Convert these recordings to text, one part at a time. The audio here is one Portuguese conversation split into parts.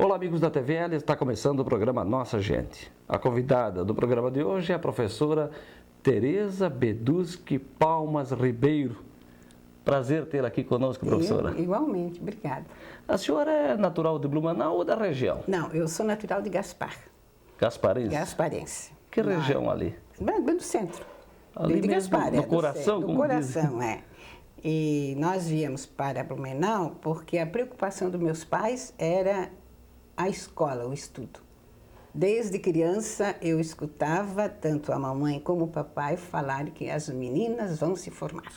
Olá, amigos da TVL, está começando o programa Nossa Gente. A convidada do programa de hoje é a professora Tereza Beduschi Palmas Ribeiro. Prazer tê-la aqui conosco, professora. Igualmente, obrigada. A senhora é natural de Blumenau ou da região? Não, eu sou natural de Gaspar. Gasparense? Gasparense. Que região ali? Bem do centro. Ali de mesmo, Gaspar, no coração, do como coração, dizem. é. E nós viemos para Blumenau porque a preocupação dos meus pais era a escola, o estudo. Desde criança eu escutava tanto a mamãe como o papai falarem que as meninas vão se formar.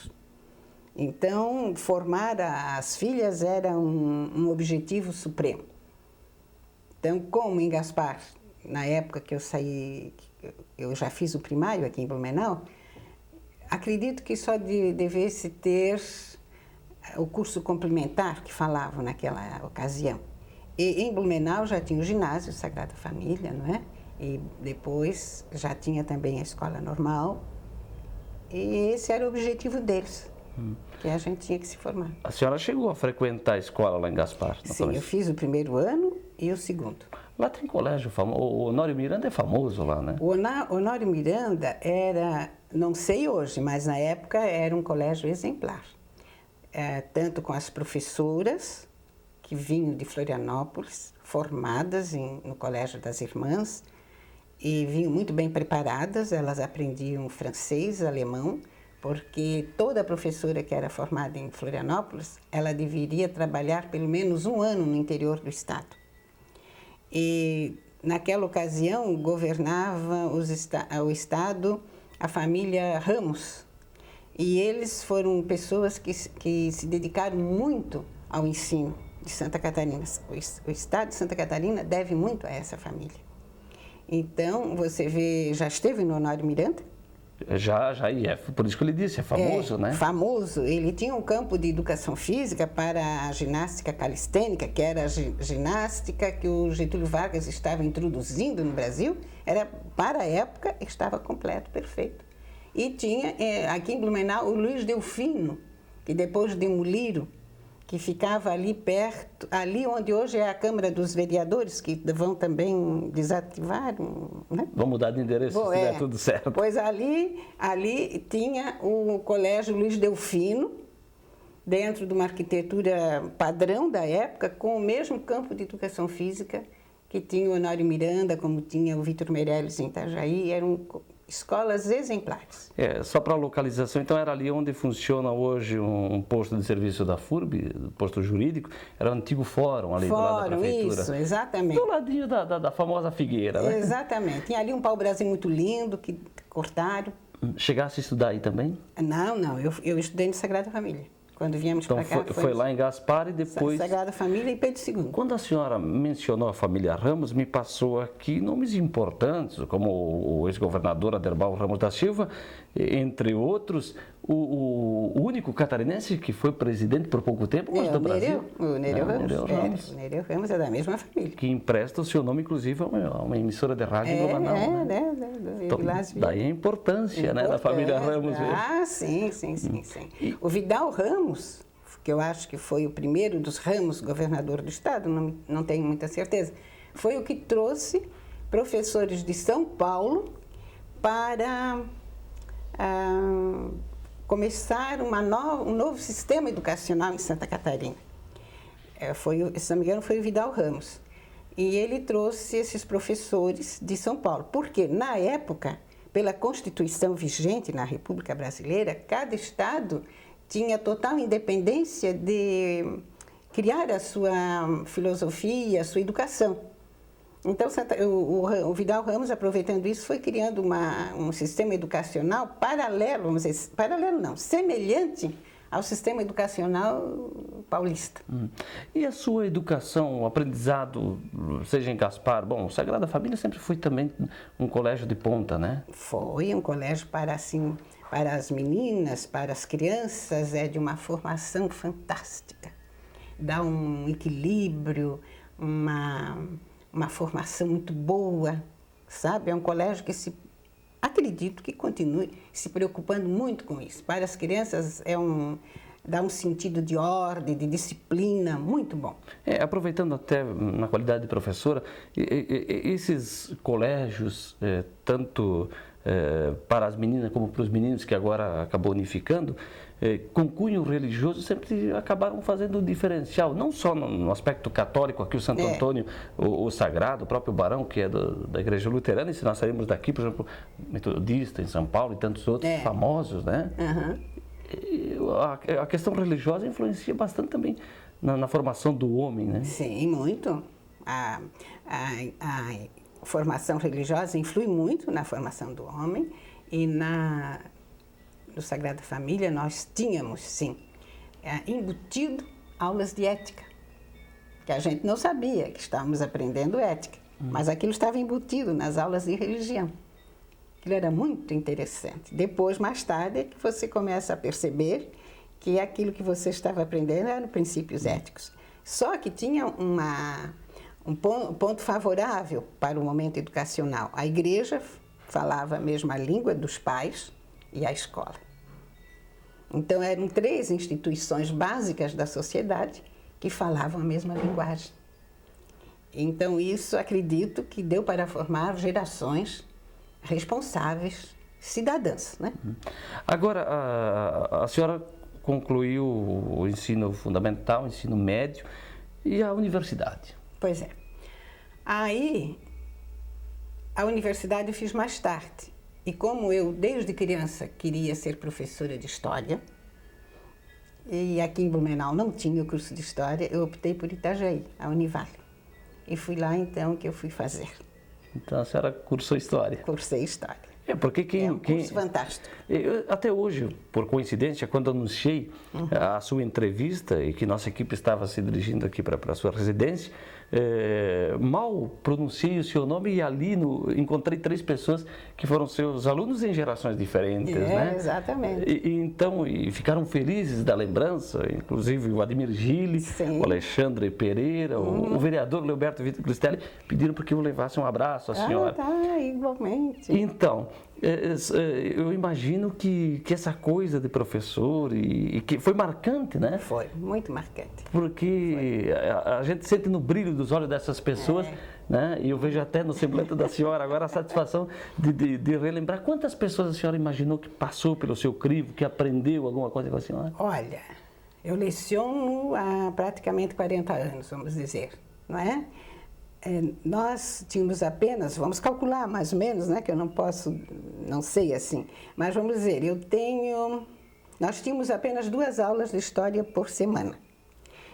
Então, formar as filhas era um objetivo supremo. Então, como em Gaspar, na época que eu saí, eu já fiz o primário aqui em Blumenau, acredito que só devesse ter o curso complementar que falavam naquela ocasião. E em Blumenau já tinha o ginásio Sagrada Família, não é? E depois já tinha também a escola normal. E esse era o objetivo deles, que a gente tinha que se formar. A senhora chegou a frequentar a escola lá em Gaspar? Sim, eu fiz o primeiro ano e o segundo. Lá tem colégio famoso, o Honório Miranda é famoso lá, né? O Honório Miranda era, não sei hoje, mas na época era um colégio exemplar. Tanto com as professoras que vinham de Florianópolis, formadas no Colégio das Irmãs, e vinham muito bem preparadas, elas aprendiam francês, alemão, porque toda professora que era formada em Florianópolis, ela deveria trabalhar pelo menos um ano no interior do estado. E naquela ocasião governava o estado a família Ramos, e eles foram pessoas que se dedicaram muito ao ensino de Santa Catarina. O estado de Santa Catarina deve muito a essa família. Então, você vê, já esteve no Honório Miranda? Já, e é por isso que eu lhe disse, é famoso, né? Famoso. Ele tinha um campo de educação física para a ginástica calistênica, que era a ginástica que o Getúlio Vargas estava introduzindo no Brasil. Para a época, estava completo, perfeito. E tinha, aqui em Blumenau, o Luiz Delfino, que depois demoliram, que ficava ali perto, ali onde hoje é a Câmara dos Vereadores, que vão também desativar, né? Vamos mudar de endereço se der tudo certo. Pois ali tinha o Colégio Luiz Delfino, dentro de uma arquitetura padrão da época, com o mesmo campo de educação física que tinha o Honório Miranda, como tinha o Vitor Meirelles em Itajaí, eram escolas exemplares. Só para localização, então era ali onde funciona hoje um posto de serviço da FURB, posto jurídico, era o antigo fórum ali do lado da prefeitura. Isso, exatamente. Do ladinho da famosa figueira, né? Exatamente. Tinha ali um pau-brasil muito lindo que cortaram. Chegasse a estudar aí também? Não, eu estudei no Sagrada Família. Quando viemos para cá... Foi lá em Gaspar e depois... Sagrada Família e Pedro II. Quando a senhora mencionou a família Ramos, me passou aqui nomes importantes, como o ex-governador Aderbal Ramos da Silva, entre outros, o único catarinense que foi presidente por pouco tempo, mas do Brasil. O Nereu Ramos. O Nereu Ramos é da mesma família. Que empresta o seu nome, inclusive, a uma emissora de rádio em Blumenau. Então, daí a importância, né, da família Ramos. Sim. O Vidal Ramos, que eu acho que foi o primeiro dos Ramos governador do estado, não tenho muita certeza, foi o que trouxe professores de São Paulo para começar um novo sistema educacional em Santa Catarina. Se não me engano, foi o Vidal Ramos. E ele trouxe esses professores de São Paulo, porque na época, pela Constituição vigente na República Brasileira, cada estado tinha total independência de criar a sua filosofia, a sua educação. Então, o Vidal Ramos, aproveitando isso, foi criando um sistema educacional paralelo, vamos dizer, paralelo não, semelhante ao sistema educacional paulista. E a sua educação, o aprendizado, seja em Gaspar, bom, Sagrada Família sempre foi também um colégio de ponta, né? Foi um colégio para as meninas, para as crianças, de uma formação fantástica. Dá um equilíbrio, uma formação muito boa, sabe? É um colégio que acredito que continue se preocupando muito com isso. Para as crianças dá um sentido de ordem, de disciplina, muito bom. Aproveitando até na qualidade de professora, esses colégios, tanto para as meninas como para os meninos, que agora acabou unificando, com cunho religioso, sempre acabaram fazendo um diferencial, não só no aspecto católico, aqui o Santo Antônio, o Sagrado, o próprio Barão, que é da Igreja Luterana, e se nós saímos daqui, por exemplo, Metodista, em São Paulo, e tantos outros famosos, né? A questão religiosa influencia bastante também na formação do homem, né? Sim, muito. A formação religiosa influi muito na formação do homem e no Sagrada Família nós tínhamos, sim, embutido aulas de ética, que a gente não sabia que estávamos aprendendo ética, mas aquilo estava embutido nas aulas de religião. Aquilo era muito interessante. Depois, mais tarde, é que você começa a perceber que aquilo que você estava aprendendo eram princípios éticos. Só que tinha um ponto favorável para o momento educacional. A igreja falava a mesma língua dos pais e a escola. Então, eram 3 instituições básicas da sociedade que falavam a mesma linguagem. Então, isso acredito que deu para formar gerações responsáveis, cidadãs, né? Agora, a senhora concluiu o ensino fundamental, o ensino médio e a universidade. Pois é. Aí, a universidade eu fiz mais tarde. E como eu, desde criança, queria ser professora de História, e aqui em Blumenau não tinha o curso de História, eu optei por Itajaí, a Univale. E fui lá, então, que eu fui fazer. Então, a senhora cursou História. Cursei História. Porque é um curso fantástico. Até hoje, por coincidência, quando anunciei a sua entrevista e que nossa equipe estava se dirigindo aqui para a sua residência, mal pronunciei o seu nome e ali encontrei 3 pessoas que foram seus alunos em gerações diferentes, né? Exatamente. Então, ficaram felizes da lembrança, inclusive o Ademir Gili, o Alexandre Pereira, o vereador Leoberto Vitor Cristelli, pediram para que eu levasse um abraço à senhora. Igualmente. Então, eu imagino que essa coisa de professor e que foi marcante, né? Foi, muito marcante. Porque a gente sente no brilho dos olhos dessas pessoas, né? E eu vejo até no semblante da senhora agora a satisfação de relembrar quantas pessoas a senhora imaginou que passou pelo seu crivo, que aprendeu alguma coisa com a senhora? Olha, eu leciono há praticamente 40 anos, vamos dizer, não é? Nós tínhamos apenas, vamos calcular mais ou menos, né, que eu não sei assim, mas vamos dizer, nós tínhamos apenas 2 aulas de História por semana.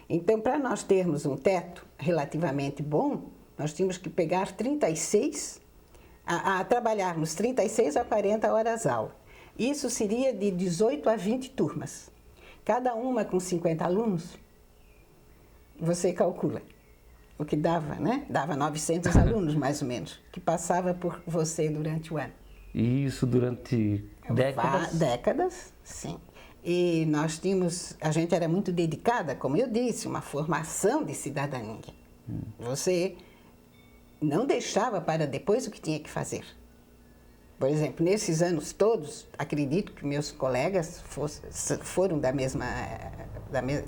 Então, para nós termos um teto relativamente bom, nós tínhamos que pegar 36, trabalharmos 36 a 40 horas aula. Isso seria de 18 a 20 turmas, cada uma com 50 alunos, você calcula. O que dava, né? Dava 900 alunos, mais ou menos, que passava por você durante o ano. E isso durante décadas? Décadas, sim. E a gente era muito dedicada, como eu disse, uma formação de cidadania. Você não deixava para depois o que tinha que fazer. Por exemplo, nesses anos todos, acredito que meus colegas foram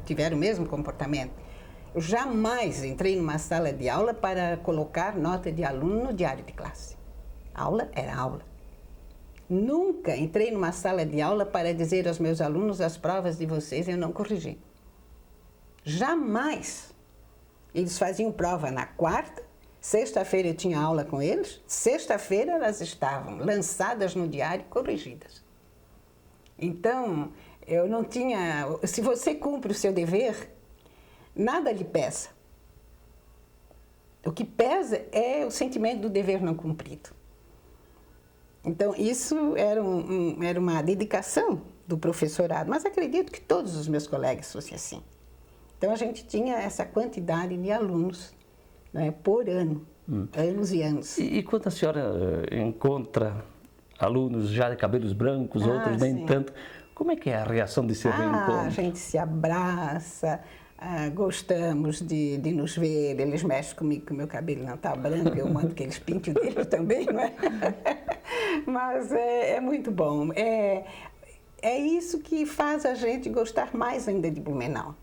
tiveram o mesmo comportamento. Eu jamais entrei numa sala de aula para colocar nota de aluno no diário de classe. Aula era aula. Nunca entrei numa sala de aula para dizer aos meus alunos as provas de vocês eu não corrigi. Jamais. Eles faziam prova na quarta, sexta-feira eu tinha aula com eles, sexta-feira elas estavam lançadas no diário corrigidas. Então, eu não tinha... Se você cumpre o seu dever, nada lhe pesa. O que pesa é o sentimento do dever não cumprido. Então, isso era uma dedicação do professorado, mas acredito que todos os meus colegas fossem assim. Então, a gente tinha essa quantidade de alunos, né, por ano, anos e anos. E quando a senhora encontra alunos já de cabelos brancos, outros nem tanto, como é que é a reação de seu reencontro? A gente se abraça... gostamos de nos ver, eles mexem comigo que o meu cabelo não está branco, eu mando que eles pintem o deles também, não é? Mas é muito bom. é isso que faz a gente gostar mais ainda de Blumenau.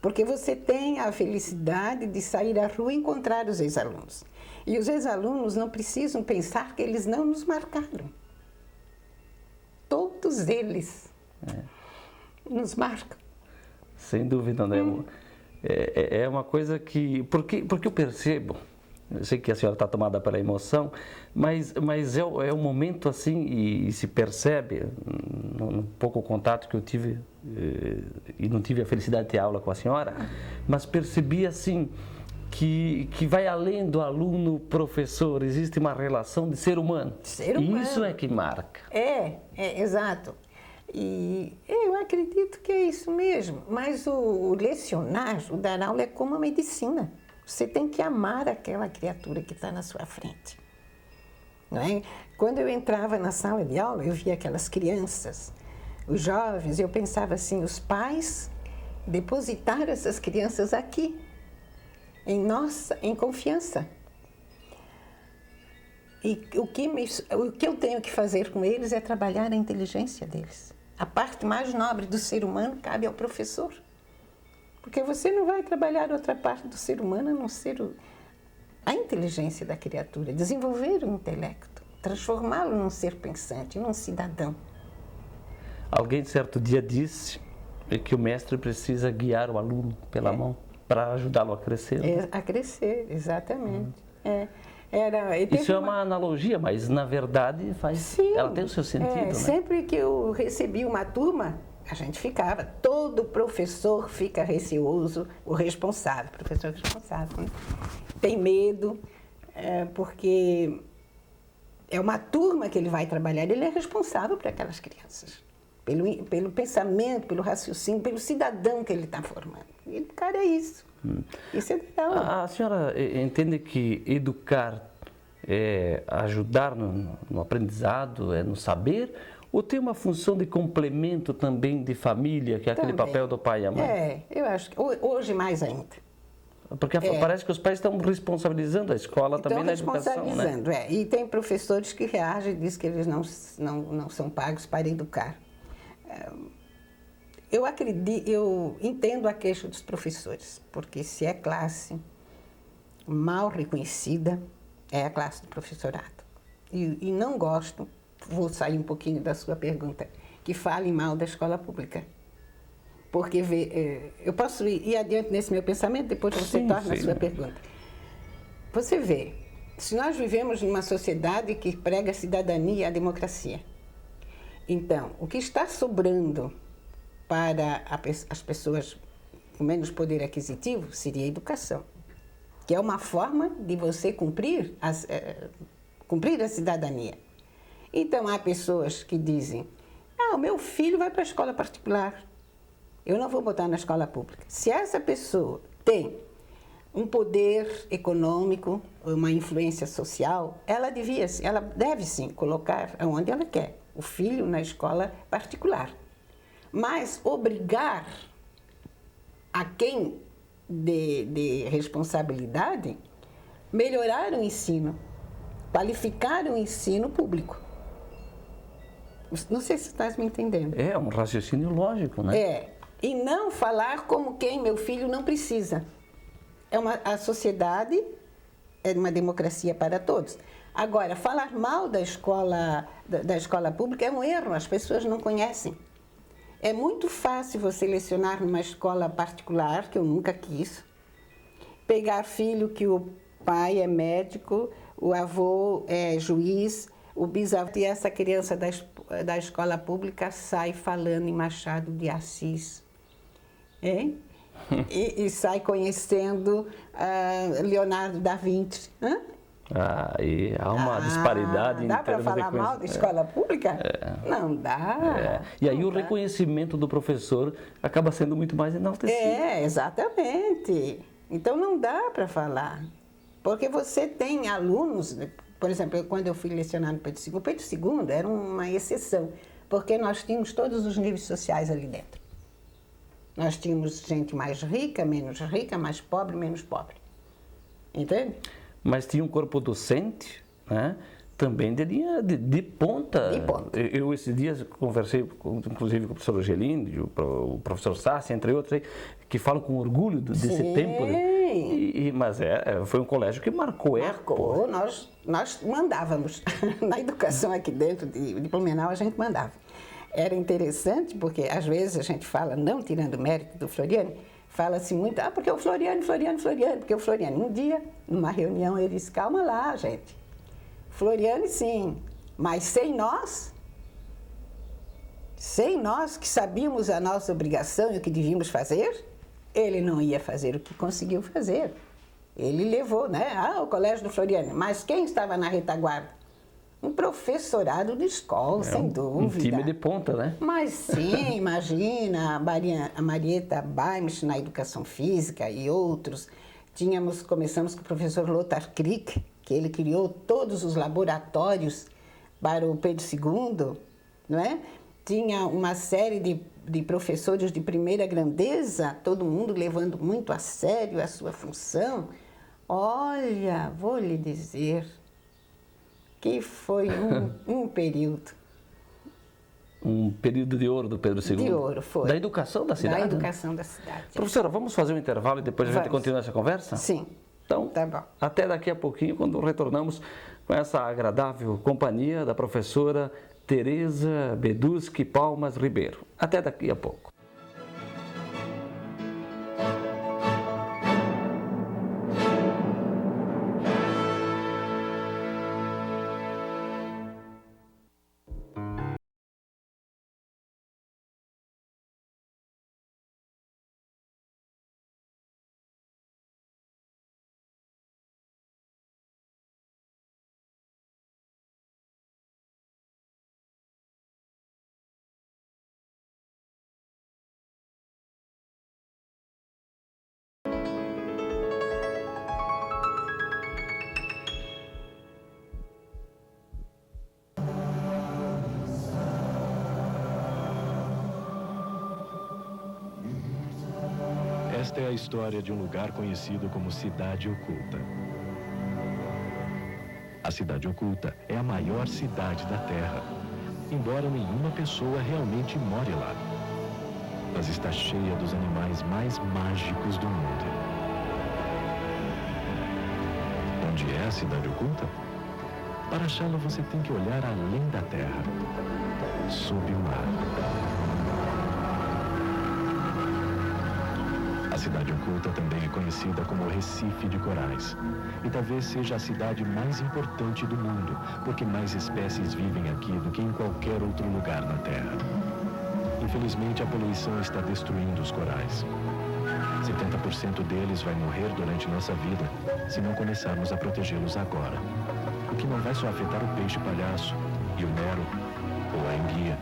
Porque você tem a felicidade de sair à rua e encontrar os ex-alunos. E os ex-alunos não precisam pensar que eles não nos marcaram. Todos eles nos marcam. Sem dúvida, né? É uma coisa que... Porque eu percebo, eu sei que a senhora está tomada pela emoção, mas é um momento assim, e se percebe, no pouco contato que eu tive, e não tive a felicidade de ter aula com a senhora, mas percebi assim, que vai além do aluno-professor, existe uma relação de ser humano. Ser humano. E isso é que marca. Exato. E eu acredito que é isso mesmo, mas o lecionar, o dar aula é como a medicina. Você tem que amar aquela criatura que está na sua frente. Não é? Quando eu entrava na sala de aula, eu via aquelas crianças, os jovens, eu pensava assim, os pais depositaram essas crianças aqui, em confiança. E o que eu tenho que fazer com eles é trabalhar a inteligência deles. A parte mais nobre do ser humano cabe ao professor. Porque você não vai trabalhar outra parte do ser humano a não ser a inteligência da criatura, desenvolver o intelecto, transformá-lo num ser pensante, num cidadão. Alguém certo dia disse que o mestre precisa guiar o aluno pela mão para ajudá-lo a crescer. A crescer, exatamente. Isso é uma analogia, mas na verdade ela tem o seu sentido. Né? Sempre que eu recebi uma turma, a gente ficava, todo professor fica receoso, o professor responsável, né? Tem medo, porque é uma turma que ele vai trabalhar, ele é responsável por aquelas crianças, pelo pensamento, pelo raciocínio, pelo cidadão que ele está formando. E o cara é isso. Isso é legal. A senhora entende que educar é ajudar no aprendizado, no saber, ou tem uma função de complemento também de família, que é aquele papel do pai e a mãe? Eu acho que hoje mais ainda. Porque parece que os pais estão responsabilizando a escola também na educação, né? Responsabilizando, E tem professores que reagem e dizem que eles não são pagos para educar. Eu entendo a queixa dos professores, porque se é classe mal reconhecida, é a classe do professorado. E não gosto, vou sair um pouquinho da sua pergunta, que falem mal da escola pública. Porque eu posso ir adiante nesse meu pensamento, depois você torna a sua pergunta. Você vê, se nós vivemos numa sociedade que prega a cidadania e a democracia, então, o que está sobrando para as pessoas com menos poder aquisitivo seria a educação, que é uma forma de você cumprir a cidadania. Então, há pessoas que dizem, o meu filho vai para a escola particular, eu não vou botar na escola pública. Se essa pessoa tem um poder econômico, uma influência social, ela deve sim colocar onde ela quer, o filho na escola particular. Mas obrigar a quem de responsabilidade melhorar o ensino, qualificar o ensino público. Não sei se estás me entendendo. É um raciocínio lógico, né? E não falar como quem meu filho não precisa. A sociedade é uma democracia para todos. Agora, falar mal da escola pública é um erro, as pessoas não conhecem. É muito fácil você lecionar numa escola particular, que eu nunca quis, pegar filho que o pai é médico, o avô é juiz, o bisavô, e essa criança da escola pública sai falando em Machado de Assis, hein? E sai conhecendo Leonardo da Vinci. E há uma disparidade em termos de... Dá para falar mal da escola pública? Não dá. E aí o reconhecimento do professor acaba sendo muito mais enaltecido. Exatamente. Então não dá para falar. Porque você tem alunos, por exemplo, quando eu fui lecionar no Pedro II, o Pedro II era uma exceção, porque nós tínhamos todos os níveis sociais ali dentro. Nós tínhamos gente mais rica, menos rica, mais pobre, menos pobre. Entende? Mas tinha um corpo docente, né? também de linha de ponta. De ponta. Eu esses dias conversei, inclusive, com o professor Angelini, o professor Sassi, entre outros, aí, que falam com orgulho desse Sim. tempo. Mas foi um colégio que marcou Marcou, nós mandávamos. Na educação aqui dentro de Blumenau, a gente mandava. Era interessante, porque às vezes a gente fala, não tirando mérito do Floriani, fala-se muito, porque o Floriani, porque o Floriani. Um dia, numa reunião, ele disse, calma lá, gente. Floriani, sim, mas sem nós que sabíamos a nossa obrigação e o que devíamos fazer, ele não ia fazer o que conseguiu fazer. Ele levou, né? O Colégio do Floriani. Mas quem estava na retaguarda? Um professorado de escola, sem dúvida. Um time de ponta, né? Mas sim, imagina, a Marieta Baimisch na educação física e outros. Começamos com o professor Lothar Krick, que ele criou todos os laboratórios para o Pedro II, não é? Tinha uma série de professores de primeira grandeza, todo mundo levando muito a sério a sua função. Olha, vou lhe dizer que foi um período. Um período de ouro do Pedro II? De ouro, foi. Da educação da cidade? Da educação da cidade. Professora, vamos fazer um intervalo e depois a gente continua essa conversa? Sim. Então, tá bom. Até daqui a pouquinho, quando retornamos com essa agradável companhia da professora Tereza Beduschi Palmas Ribeiro. Até daqui a pouco. Esta é a história de um lugar conhecido como Cidade Oculta. A Cidade Oculta é a maior cidade da Terra, embora nenhuma pessoa realmente more lá. Mas está cheia dos animais mais mágicos do mundo. Onde é a Cidade Oculta? Para achá-la, você tem que olhar além da Terra, sob o mar. A Cidade Oculta também é conhecida como Recife de Corais. E talvez seja a cidade mais importante do mundo, porque mais espécies vivem aqui do que em qualquer outro lugar na Terra. Infelizmente, a poluição está destruindo os corais. 70% deles vai morrer durante nossa vida se não começarmos a protegê-los agora. O que não vai só afetar o peixe-palhaço e o mero ou a enguia.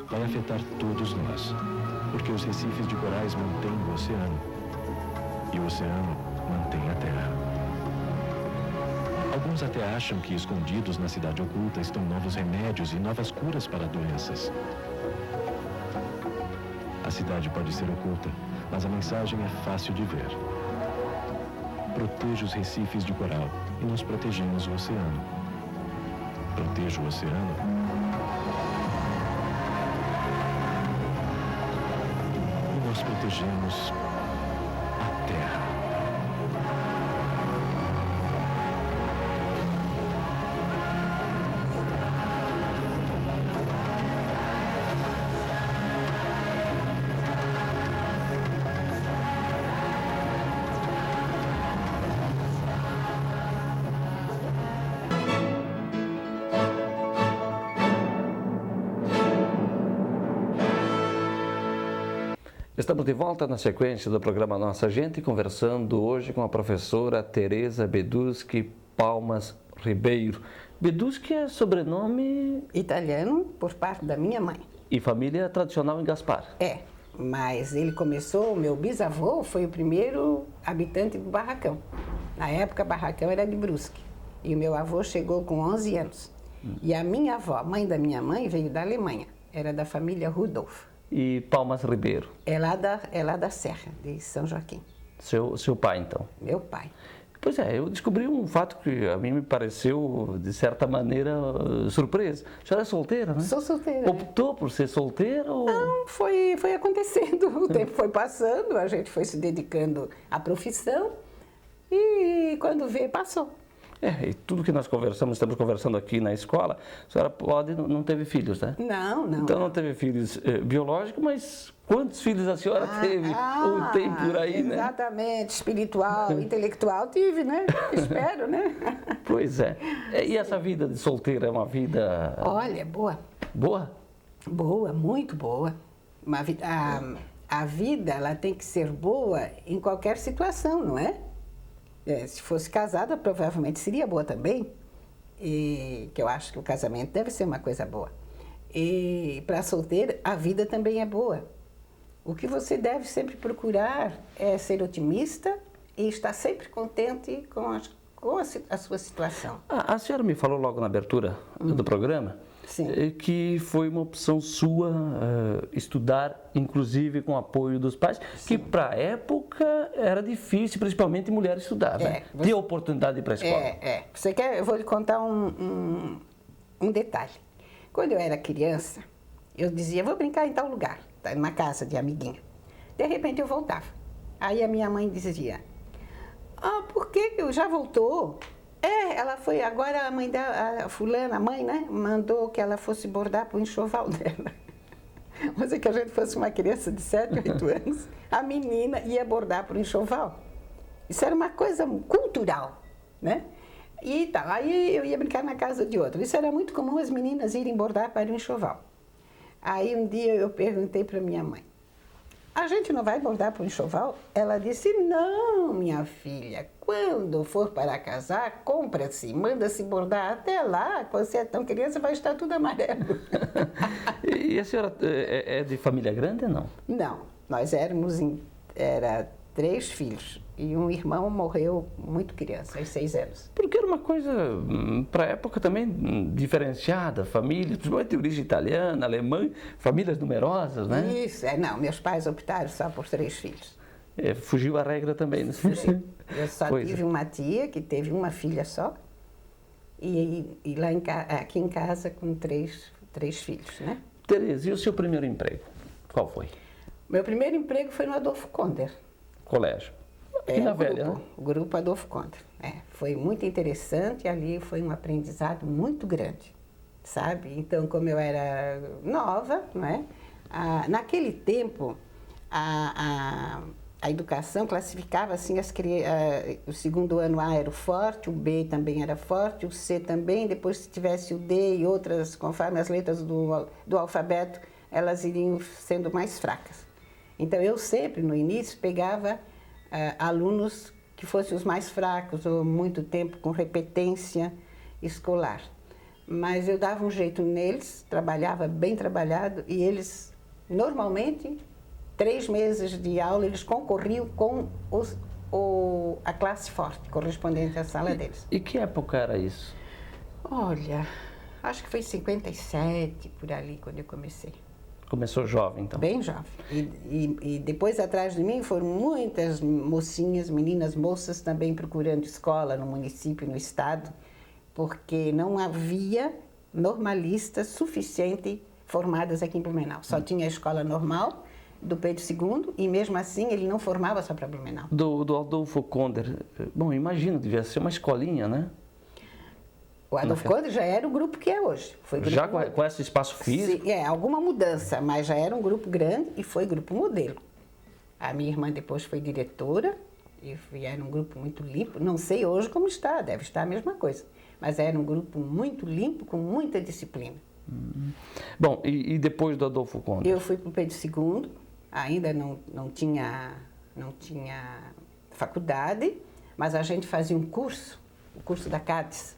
Vai afetar todos nós. Porque os recifes de corais mantêm o oceano, e o oceano mantém a Terra. Alguns até acham que escondidos na Cidade Oculta estão novos remédios e novas curas para doenças. A cidade pode ser oculta, mas a mensagem é fácil de ver. Proteja os recifes de coral e nós protegemos o oceano. Proteja o oceano nós protegemos a Terra. Estamos de volta na sequência do programa Nossa Gente, conversando hoje com a professora Tereza Beduschi Palmas Ribeiro. Beduschi é sobrenome... italiano, por parte da minha mãe. E família tradicional em Gaspar. É, mas ele começou, meu bisavô foi o primeiro habitante do Barracão. Na época, Barracão era de Brusque. E o meu avô chegou com 11 anos. E a minha avó, mãe da minha mãe, veio da Alemanha. Era da família Rudolf. E Palmas Ribeiro? É lá da Serra, de São Joaquim. Seu pai, então? Meu pai. Pois é, eu descobri um fato que a mim me pareceu, de certa maneira, surpresa. A senhora é solteira, né? Sou solteira. Optou por ser solteira ou... Não, foi acontecendo, o tempo foi passando, a gente foi se dedicando à profissão e quando veio, passou. E tudo que nós estamos conversando aqui na escola, a senhora não teve filhos, né? Não. Então não teve filhos biológicos, mas quantos filhos a senhora teve? Ou tem por aí, né? Exatamente, espiritual, intelectual, tive, né? Espero, né? Pois é. E essa vida de solteira é uma vida... Olha, boa. Boa? Boa, muito boa. A vida, ela tem que ser boa em qualquer situação, não é? Se fosse casada, provavelmente seria boa também, que eu acho que o casamento deve ser uma coisa boa. E para solteira, a vida também é boa. O que você deve sempre procurar é ser otimista e estar sempre contente com a sua situação. A senhora me falou logo na abertura do programa que foi uma opção sua estudar, inclusive com o apoio dos pais, que para a época era difícil, principalmente mulher estudar, né? Ter oportunidade de ir para a escola. Você quer? Eu vou lhe contar um detalhe. Quando eu era criança, eu dizia, vou brincar em tal lugar, numa casa de amiguinha. De repente eu voltava. Aí a minha mãe dizia, por que já voltou? Ela foi, agora a mãe dela, a fulana, a mãe, né, mandou que ela fosse bordar para o enxoval dela. Mas é que a gente fosse uma criança de 7, 8 anos, a menina ia bordar para o enxoval. Isso era uma coisa cultural, né? E tal, aí eu ia brincar na casa de outra. Isso era muito comum as meninas irem bordar para o enxoval. Aí um dia eu perguntei para minha mãe, a gente não vai bordar para o enxoval? Ela disse, não, minha filha, quando for para casar, compra-se, manda-se bordar. Até lá, quando você é tão criança, vai estar tudo amarelo. E a senhora é de família grande ou não? Não, nós era 3 filhos e um irmão morreu muito criança, aos 6 anos. Porque era uma coisa, para a época também, diferenciada, família, principalmente de origem italiana, alemã, famílias numerosas, né? Isso, não, meus pais optaram só por 3 filhos. Fugiu a regra também, né? Fugiu. Eu só tive uma tia que teve uma filha só e lá aqui em casa com três filhos, né? Tereza, e o seu primeiro emprego? Qual foi? Meu primeiro emprego foi no Adolfo Konder. Colégio. Aqui na Velha, né? O grupo Adolfo Konder. Foi muito interessante, ali foi um aprendizado muito grande, sabe? Então, como eu era nova, né? Naquele tempo, a educação classificava assim, o segundo ano A era o forte, o B também era forte, o C também, depois se tivesse o D e outras, conforme as letras do alfabeto, elas iriam sendo mais fracas. Então, eu sempre, no início, pegava alunos que fossem os mais fracos, ou muito tempo com repetência escolar. Mas eu dava um jeito neles, trabalhava bem trabalhado, e eles, normalmente, 3 meses de aula, eles concorriam com a classe forte, correspondente à sala deles. E que época era isso? Olha, acho que foi em 57, por ali, quando eu comecei. Começou jovem, então? Bem jovem. E depois, atrás de mim, foram muitas mocinhas, meninas, moças também procurando escola no município, no estado, porque não havia normalistas suficientes formadas aqui em Blumenau. Só tinha a escola normal do Pedro II e, mesmo assim, ele não formava só para Blumenau. Do Adolfo Konder, bom, imagino, devia ser uma escolinha, né? O Adolfo Konder já era o grupo que é hoje. Foi já com esse espaço físico? Sim, alguma mudança, mas já era um grupo grande e foi grupo modelo. A minha irmã depois foi diretora e era um grupo muito limpo. Não sei hoje como está, deve estar a mesma coisa. Mas era um grupo muito limpo, com muita disciplina. Bom, e depois do Adolfo Konder? Eu fui para o Pedro II, ainda não tinha faculdade, mas a gente fazia um curso, o curso da CADES.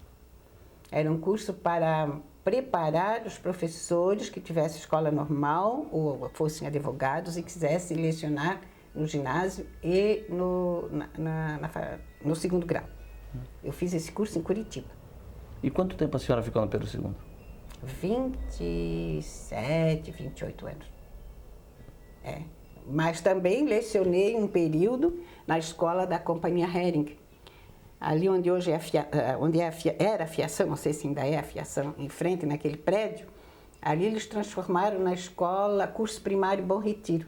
Era um curso para preparar os professores que tivessem escola normal ou fossem advogados e quisessem lecionar no ginásio e no segundo grau. Eu fiz esse curso em Curitiba. E quanto tempo a senhora ficou no Pedro II? 27, 28 anos. Mas também lecionei um período na escola da Companhia Hering. ali onde hoje era a fiação, não sei se ainda é a fiação, em frente naquele prédio, ali eles transformaram na escola curso primário Bom Retiro,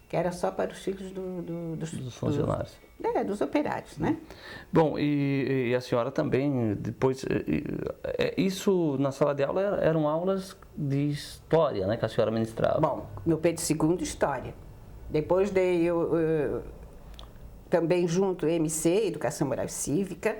que era só para os filhos Dos funcionários. Dos operários, né? Bom, e a senhora também, depois, isso na sala de aula eram aulas de história, né, que a senhora ministrava? Bom, no Pedro II, história. Depois dei também junto MC, Educação Moral e Cívica,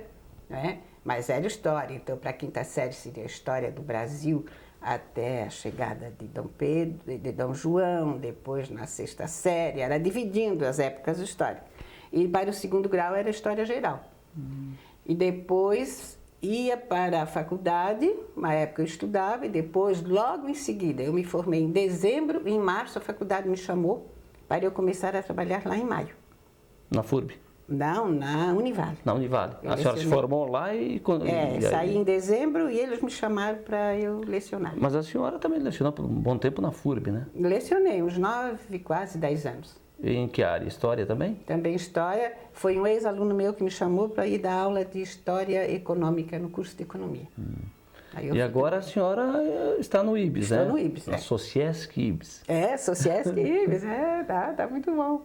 né? Mas era história, então para a quinta série seria a história do Brasil até a chegada de Dom Pedro, de Dom João, depois na sexta série, era dividindo as épocas históricas. E para o segundo grau era História Geral. E depois ia para a faculdade, uma época eu estudava, e depois, logo em seguida, eu me formei em dezembro, e em março a faculdade me chamou para eu começar a trabalhar lá em maio. Na FURB? Não, na Univale. Na Univale. A senhora se formou lá e... saí em dezembro e eles me chamaram para eu lecionar. Mas a senhora também lecionou por um bom tempo na FURB, né? Lecionei uns 9, quase 10 anos. E em que área? História também? Também História. Foi um ex-aluno meu que me chamou para ir dar aula de História Econômica no curso de Economia. E agora a senhora está no IBS, né? Estou no IBS, Na Sociesc IBS. Sociesc IBS, tá muito bom.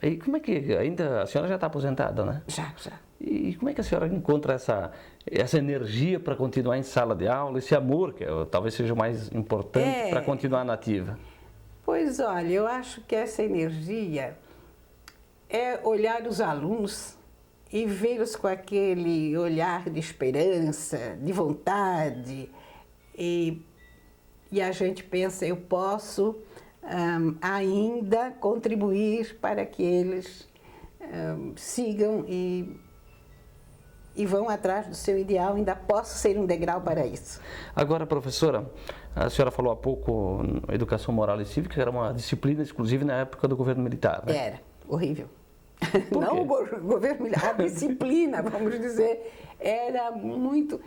E como é que... Ainda a senhora já está aposentada, né? Já. E como é que a senhora encontra essa energia para continuar em sala de aula, esse amor, que talvez seja o mais importante para continuar na ativa? Pois olha, eu acho que essa energia é olhar os alunos e vê-los com aquele olhar de esperança, de vontade, e a gente pensa, eu posso ainda contribuir para que eles sigam e vão atrás do seu ideal, ainda posso ser um degrau para isso. Agora, professora, a senhora falou há pouco Educação Moral e Cívica, que era uma disciplina exclusiva na época do governo militar, né? Era, horrível. Não o governo militar, a disciplina, vamos dizer, era muito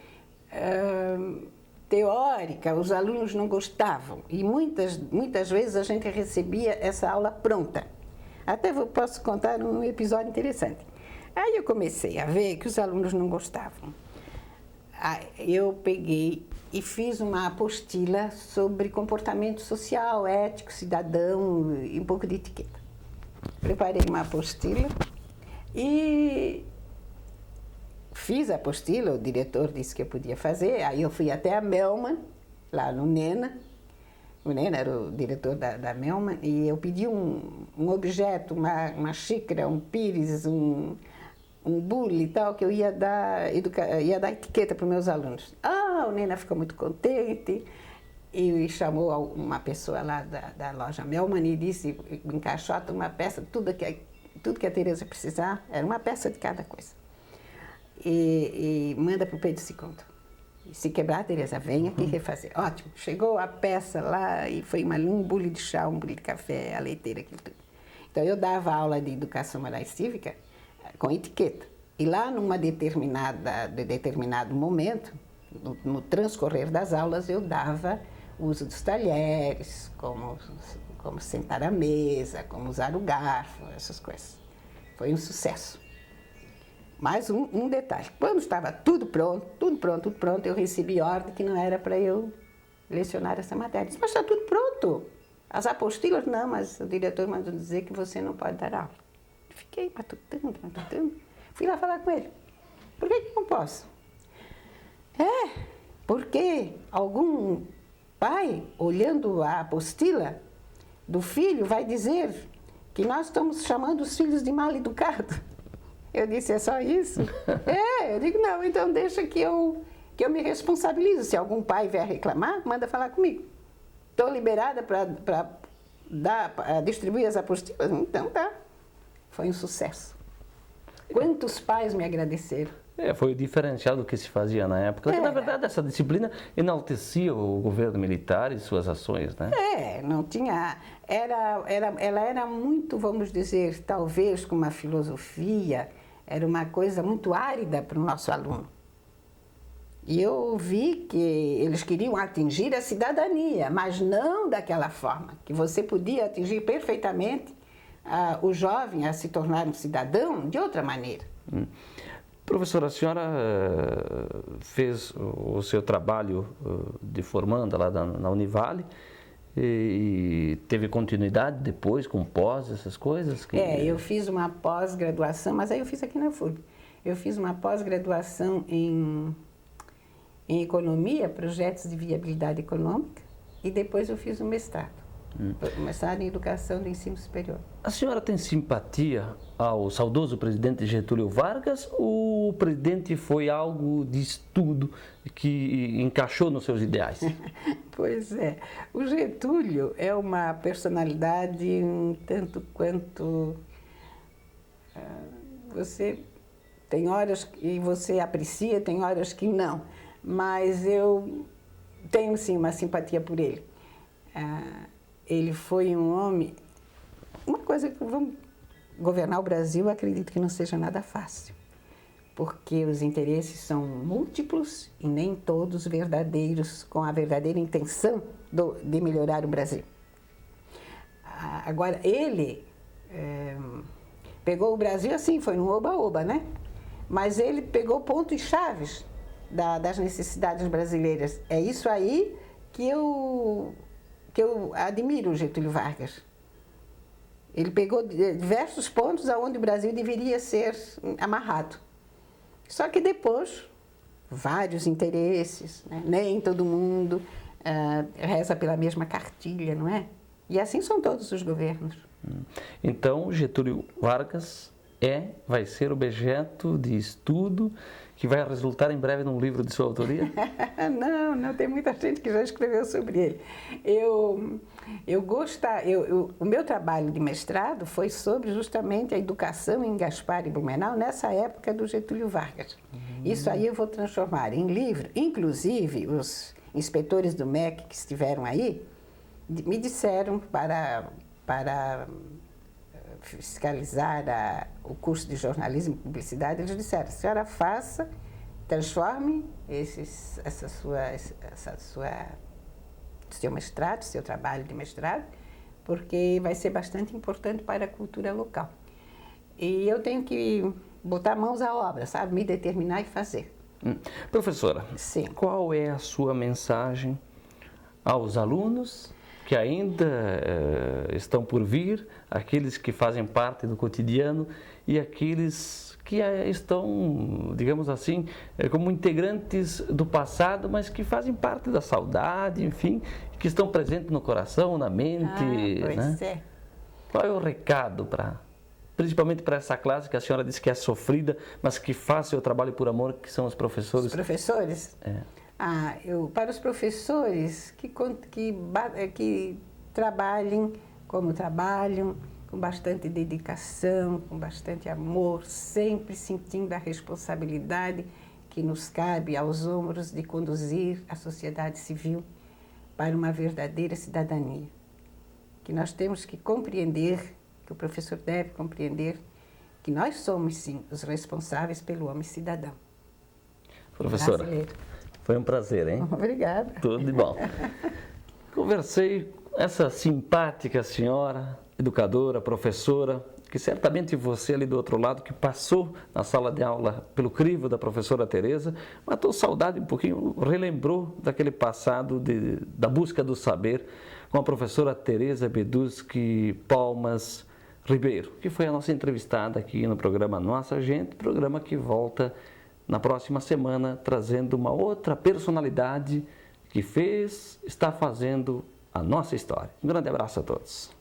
teórica, os alunos não gostavam. E muitas vezes a gente recebia essa aula pronta. Até posso contar um episódio interessante. Aí eu comecei a ver que os alunos não gostavam. Eu peguei e fiz uma apostila sobre comportamento social, ético, cidadão e um pouco de etiqueta. Preparei uma apostila e fiz a apostila, o diretor disse que eu podia fazer, aí eu fui até a Melman, lá no Nena. O Nena era o diretor da Melman, e eu pedi um objeto, uma xícara, um pires, um bule e tal, que eu ia dar etiqueta para os meus alunos. O Nena ficou muito contente e chamou uma pessoa lá da loja Melman e disse, encaixota uma peça, tudo que a Tereza precisar, era uma peça de cada coisa. E manda para o Pedro II. Se quebrar, Tereza, vem aqui refazer. Ótimo, chegou a peça lá e foi um bule de chá, um bule de café, a leiteira, aquilo tudo. Então eu dava aula de Educação Moral e Cívica com etiqueta. E lá num determinado momento, no transcorrer das aulas, eu dava o uso dos talheres, como sentar à mesa, como usar o garfo, essas coisas. Foi um sucesso. Mais um detalhe, quando estava tudo pronto, eu recebi ordem que não era para eu lecionar essa matéria. Disse, mas está tudo pronto. As apostilas, não, mas o diretor mandou dizer que você não pode dar aula. Fiquei matutando. Fui lá falar com ele. Por que não posso? Porque algum pai, olhando a apostila do filho, vai dizer que nós estamos chamando os filhos de mal educados. Eu disse, é só isso? Eu digo, não, então deixa que eu me responsabilizo. Se algum pai vier reclamar, manda falar comigo. Estou liberada para distribuir as apostilas? Então tá. Foi um sucesso. Quantos pais me agradeceram? Foi o diferencial do que se fazia na época. Na verdade, essa disciplina enaltecia o governo militar e suas ações, né? Não tinha... Ela era muito, vamos dizer, talvez com uma filosofia, era uma coisa muito árida para o nosso aluno. E eu vi que eles queriam atingir a cidadania, mas não daquela forma, que você podia atingir perfeitamente o jovem a se tornar um cidadão de outra maneira. Professora, a senhora fez o seu trabalho de formanda lá na Univale e teve continuidade depois com pós, essas coisas? Eu fiz uma pós-graduação, mas aí eu fiz aqui na FURB. Eu fiz uma pós-graduação em economia, projetos de viabilidade econômica, e depois eu fiz um mestrado. Mestrado em educação do ensino superior. A senhora tem simpatia ao saudoso presidente Getúlio Vargas ou o presidente foi algo de estudo que encaixou nos seus ideais? Pois é, o Getúlio é uma personalidade um tanto quanto... você tem horas que você aprecia, tem horas que não, mas eu tenho sim uma simpatia por ele. Ele foi um homem... Uma coisa que vamos governar o Brasil, eu acredito que não seja nada fácil, porque os interesses são múltiplos e nem todos verdadeiros, com a verdadeira intenção de melhorar o Brasil. Agora, ele pegou o Brasil assim, foi no oba-oba, né? Mas ele pegou pontos chaves das necessidades brasileiras. É isso aí que eu admiro o Getúlio Vargas. Ele pegou diversos pontos aonde o Brasil deveria ser amarrado. Só que depois, vários interesses, né? Nem todo mundo reza pela mesma cartilha, não é? E assim são todos os governos. Então, Getúlio Vargas vai ser objeto de estudo que vai resultar em breve num livro de sua autoria? Não, tem muita gente que já escreveu sobre ele. O meu trabalho de mestrado foi sobre justamente a educação em Gaspar e Blumenau, nessa época do Getúlio Vargas. Isso aí eu vou transformar em livro. Inclusive, os inspetores do MEC que estiveram aí me disseram para fiscalizar o curso de jornalismo e publicidade, eles disseram: a senhora faça, transforme seu mestrado, seu trabalho de mestrado, porque vai ser bastante importante para a cultura local. E eu tenho que botar mãos à obra, sabe? Me determinar e fazer. Professora, sim, qual é a sua mensagem aos alunos que ainda estão por vir, aqueles que fazem parte do cotidiano e aqueles que estão, digamos assim, como integrantes do passado, mas que fazem parte da saudade, enfim, que estão presentes no coração, na mente, pois né? É. Qual é o recado principalmente para essa classe que a senhora disse que é sofrida, mas que faz seu trabalho por amor, que são os professores? Os professores? Para os professores que trabalhem como trabalham, com bastante dedicação, com bastante amor, sempre sentindo a responsabilidade que nos cabe aos ombros de conduzir a sociedade civil para uma verdadeira cidadania. Que nós temos que compreender, que o professor deve compreender, que nós somos, sim, os responsáveis pelo homem cidadão. Professora, brasileiro. Foi um prazer, hein? Obrigada. Tudo de bom. Conversei com essa simpática senhora, educadora, professora, que certamente você ali do outro lado, que passou na sala de aula pelo crivo da professora Tereza, matou saudade um pouquinho, relembrou daquele passado da busca do saber com a professora Tereza Beduschi Palmas Ribeiro, que foi a nossa entrevistada aqui no programa Nossa Gente, programa que volta na próxima semana, trazendo uma outra personalidade que está fazendo a nossa história. Um grande abraço a todos.